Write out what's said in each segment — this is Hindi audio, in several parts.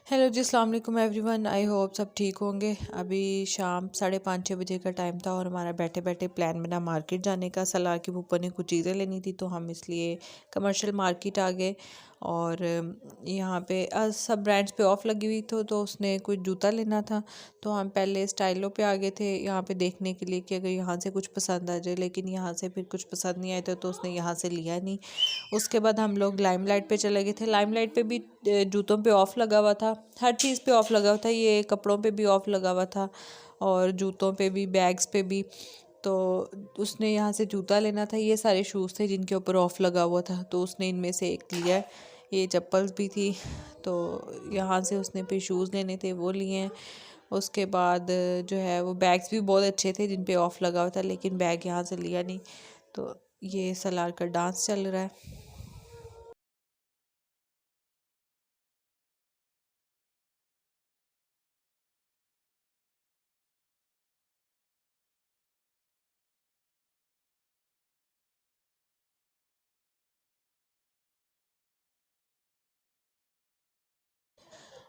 हेलो जी, अस्सलाम वालेकुम एवरीवन। आई होप सब ठीक होंगे। अभी शाम 5:30-6 बजे का टाइम था और हमारा बैठे बैठे प्लान बना मार्केट जाने का। सलार के ऊपर ने कुछ चीज़ें लेनी थी तो हम इसलिए कमर्शियल मार्केट आ गए। और यहाँ पे सब ब्रांड्स पे ऑफ लगी हुई तो उसने कुछ जूता लेना था। तो हम पहले स्टाइलों पे आ गए थे यहाँ पे देखने के लिए कि अगर यहाँ से कुछ पसंद आ जाए, लेकिन यहाँ से फिर कुछ पसंद नहीं आया तो उसने यहाँ से लिया नहीं। उसके बाद हम लोग लाइमलाइट पे चले गए थे। लाइमलाइट पे भी जूतों पे ऑफ़ लगा हुआ था, हर चीज़ पे ऑफ़ लगा हुआ था। ये कपड़ों पे भी ऑफ़ लगा हुआ था और जूतों पे भी, बैग्स पे भी। तो उसने यहाँ से जूता लेना था। ये सारे शूज़ थे जिनके ऊपर ऑफ़ लगा हुआ था, तो उसने इनमें से एक लिया है। ये चप्पल्स भी थी, तो यहाँ से उसने फिर शूज़ लेने थे, वो लिए हैं। उसके बाद जो है वो बैग्स भी बहुत अच्छे थे जिन पे ऑफ़ लगा हुआ था, लेकिन बैग यहाँ से लिया नहीं। तो ये सलार का डांस चल रहा है।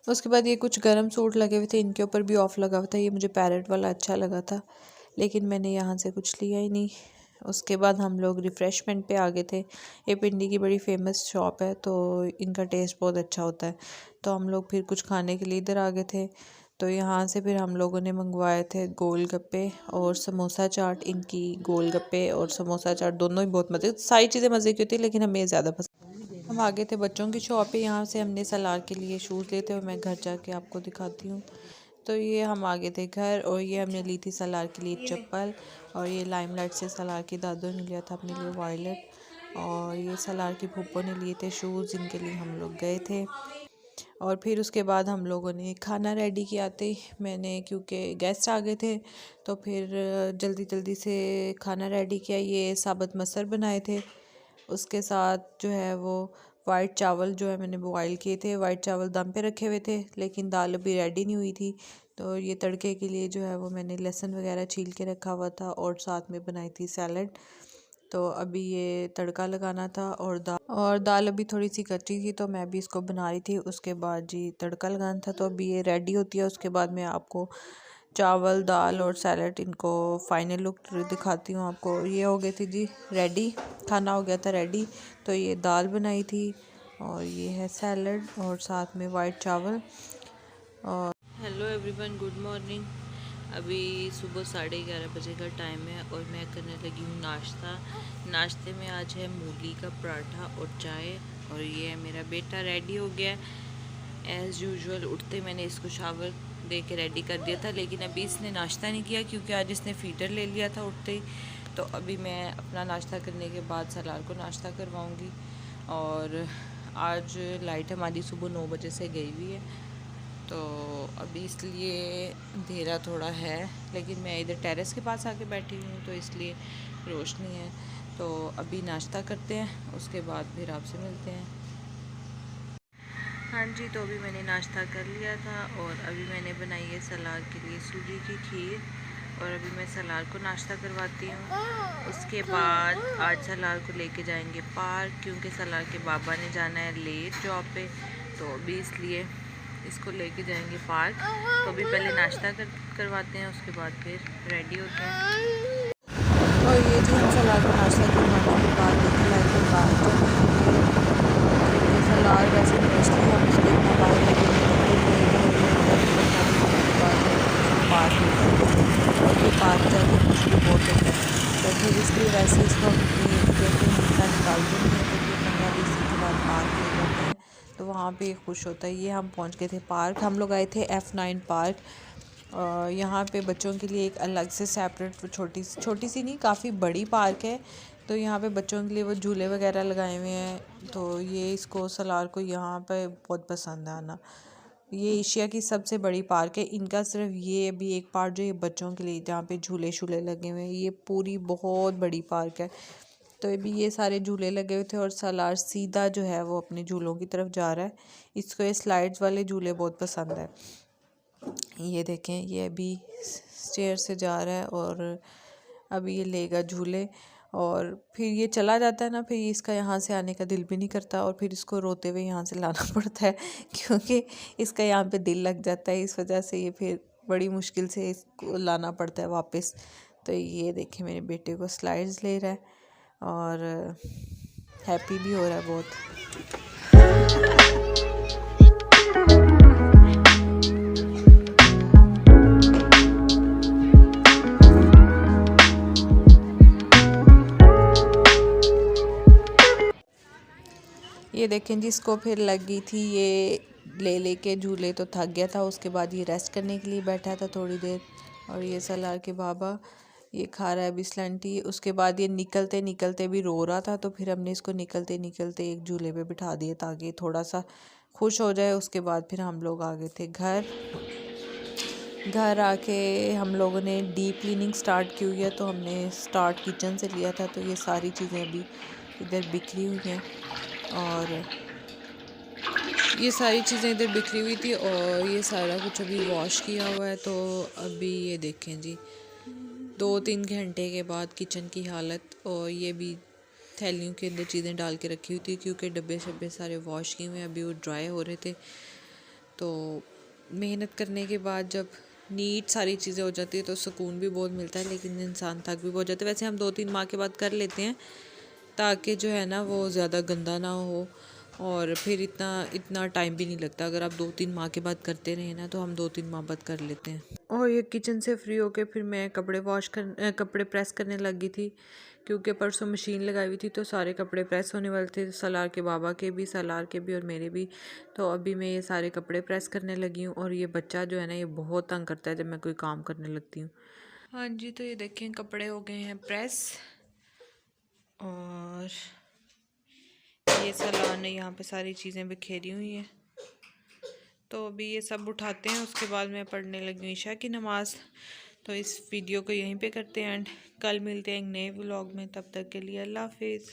उसके बाद ये कुछ गर्म सूट लगे हुए थे, इनके ऊपर भी ऑफ़ लगा हुआ था। ये मुझे पैरेट वाला अच्छा लगा था, लेकिन मैंने यहाँ से कुछ लिया ही नहीं। उसके बाद हम लोग रिफ़्रेशमेंट पे आ गए थे। ये पिंडी की बड़ी फेमस शॉप है, तो इनका टेस्ट बहुत अच्छा होता है। तो हम लोग फिर कुछ खाने के लिए इधर आ गए थे। तो यहाँ से फिर हम लोगों ने मंगवाए थे गोलगप्पे और समोसा चाट। इनकी गोलगप्पे और समोसा चाट दोनों ही बहुत मज़े, सारी चीज़ें मज़े की होती है, लेकिन हमें ज़्यादा पसंद। हम आगे थे बच्चों की शॉप पे। यहाँ से हमने सलार के लिए शूज़ लेते हुए, मैं घर जाके आपको दिखाती हूँ। तो ये हम आगे थे घर, और ये हमने ली थी सलार के लिए चप्पल। और ये लाइमलाइट से सलार की दादों ने लिया था अपने लिए वायलेट। और ये सलार की फूफो ने लिए थे शूज़, जिनके लिए हम लोग गए थे। और फिर उसके बाद हम लोगों ने खाना रेडी किया थे। मैंने, क्योंकि गेस्ट आ गए थे, तो फिर जल्दी जल्दी से खाना रेडी किया। ये साबुत मसर बनाए थे। उसके साथ जो है वो वाइट चावल जो है मैंने बॉयल किए थे। वाइट चावल दम पे रखे हुए थे, लेकिन दाल अभी रेडी नहीं हुई थी। तो ये तड़के के लिए जो है वो मैंने लहसुन वगैरह छील के रखा हुआ था, और साथ में बनाई थी सैलड। तो अभी ये तड़का लगाना था, और दाल अभी थोड़ी सी कच्ची थी तो मैं भी इसको बना रही थी। उसके बाद जी तड़का लगाना था, तो अभी ये रेडी होती है। उसके बाद मैं आपको चावल, दाल और सैलड, इनको फाइनल लुक दिखाती हूँ आपको। ये हो गई थी जी रेडी, खाना हो गया था रेडी। तो ये दाल बनाई थी, और ये है सैलड, और साथ में वाइट चावल। और हेलो एवरीवन, गुड मॉर्निंग। अभी सुबह 11:30 बजे का टाइम है और मैं करने लगी हूँ नाश्ता। नाश्ते में आज है मूली का पराठा और चाय। और ये है मेरा बेटा, रेडी हो गया है एज़ यूजुअल। उठते मैंने इसको शावर दे के रेडी कर दिया था, लेकिन अभी इसने नाश्ता नहीं किया क्योंकि आज इसने फीडर ले लिया था उठते ही। तो अभी मैं अपना नाश्ता करने के बाद सलार को नाश्ता करवाऊँगी। और आज लाइट हमारी सुबह 9 बजे से गई हुई है, तो अभी इसलिए अंधेरा थोड़ा है, लेकिन मैं इधर टेरेस के पास आके बैठी हूँ तो इसलिए रोशनी है। तो अभी नाश्ता करते हैं, उसके बाद फिर आपसे मिलते हैं। हाँ जी, तो अभी मैंने नाश्ता कर लिया था, और अभी मैंने बनाई है सलार के लिए सूजी की खीर। और अभी मैं सलार को नाश्ता करवाती हूँ। उसके बाद आज सलार को लेके जाएंगे पार्क, क्योंकि सलार के बाबा ने जाना है लेट जॉब पे। तो अभी इसलिए इसको लेके जाएंगे पार्क। तो अभी पहले नाश्ता करवाते हैं, उसके बाद फिर रेडी होते हैं। और ये जो हम सलाद का नाश्ता करवाने के बाद लेके आएंगे पार्क जाने के लिए। क्योंकि सलाद वैसे मोस्टली हम उसको इतना बाहर लेके नहीं जाते थे, तो 15-20 मिनट के बाद पार्क ले जाते थे, और ये पार्क जाके खुश भी बहुत होता है। तो फिर इसलिए वैसे इसको हम इतनी जल्दी हम इतना निकालते नहीं हैं, तो फिर 15-20 दिन के बाद पार्क ले जाते हैं, तो वहाँ पे खुश होता है। ये हम पहुँच गए थे पार्क। हम लोग आए थे F9 पार्क। यहाँ पे बच्चों के लिए एक अलग से सेपरेट छोटी सी नहीं, काफ़ी बड़ी पार्क है। तो यहाँ पे बच्चों के लिए वो झूले वगैरह लगाए हुए हैं। तो ये इसको सलार को यहाँ पे बहुत पसंद है आना। ये एशिया की सबसे बड़ी पार्क है। इनका सिर्फ ये भी एक पार्ट जो ये बच्चों के लिए, जहाँ पे झूले शूले लगे हुए हैं, ये पूरी बहुत बड़ी पार्क है। तो अभी ये सारे झूले लगे हुए थे, और सलार सीधा जो है वो अपने झूलों की तरफ जा रहा है। इसको ये स्लाइड्स वाले झूले बहुत पसंद है। ये देखें, ये अभी स्टेयर से जा रहा है, और अभी ये लेगा झूले। और फिर ये चला जाता है ना, फिर इसका यहाँ से आने का दिल भी नहीं करता और फिर इसको रोते हुए यहाँ से लाना पड़ता है क्योंकि इसका यहाँ पे दिल लग जाता है। इस वजह से ये फिर बड़ी मुश्किल से इसको लाना पड़ता है वापस। तो ये देखें मेरे बेटे को स्लाइड्स ले रहा है और हैप्पी भी हो रहा है बहुत। ये देखें जिसको फिर लगी थी ये ले के झूले तो थक गया था। उसके बाद ये रेस्ट करने के लिए बैठा था थोड़ी देर और ये सलार के बाबा ये खा रहा है बिस्लैंटी। उसके बाद ये निकलते निकलते भी रो रहा था, तो फिर हमने इसको निकलते निकलते एक झूले पे बिठा दिया ताकि थोड़ा सा खुश हो जाए। उसके बाद फिर हम लोग आ गए थे घर आके हम लोगों ने डीप क्लीनिंग स्टार्ट की हुई है। तो हमने स्टार्ट किचन से लिया था, तो ये सारी चीज़ें अभी इधर बिखरी हुई हैं और ये सारी चीज़ें इधर बिखरी हुई थी और ये सारा कुछ अभी वॉश किया हुआ है। तो अभी ये देखें जी 2-3 घंटे के बाद किचन की हालत। और ये भी थैलियों के अंदर चीज़ें डाल के रखी हुई थी क्योंकि डब्बे शब्बे सारे वॉश किए हुए अभी वो ड्राई हो रहे थे। तो मेहनत करने के बाद जब नीट सारी चीज़ें हो जाती है तो सुकून भी बहुत मिलता है, लेकिन इंसान थक भी बहुत जाता है। वैसे हम 2-3 माह के बाद कर लेते हैं ताकि जो है ना वो ज़्यादा गंदा ना हो और फिर इतना टाइम भी नहीं लगता। अगर आप 2-3 माह के बाद करते रहे ना तो हम 2-3 माह बाद कर लेते हैं। और ये किचन से फ्री होके फिर मैं कपड़े प्रेस करने लगी थी क्योंकि परसों मशीन लगाई हुई थी तो सारे कपड़े प्रेस होने वाले थे, सलार के बाबा के भी, सलार के भी और मेरे भी। तो अभी मैं ये सारे कपड़े प्रेस करने लगी हूँ और ये बच्चा जो है ना ये बहुत तंग करता है जब मैं कोई काम करने लगती हूँ। हाँ जी, तो ये देखें कपड़े हो गए हैं प्रेस और ये सलार ने यहाँ पे सारी चीज़ें बिखेरी हुई हैं। तो अभी ये सब उठाते हैं, उसके बाद मैं पढ़ने लगी हूँ ईशा की नमाज़। तो इस वीडियो को यहीं पे करते हैं एंड कल मिलते हैं एक नए व्लॉग में। तब तक के लिए अल्लाह हाफिज़।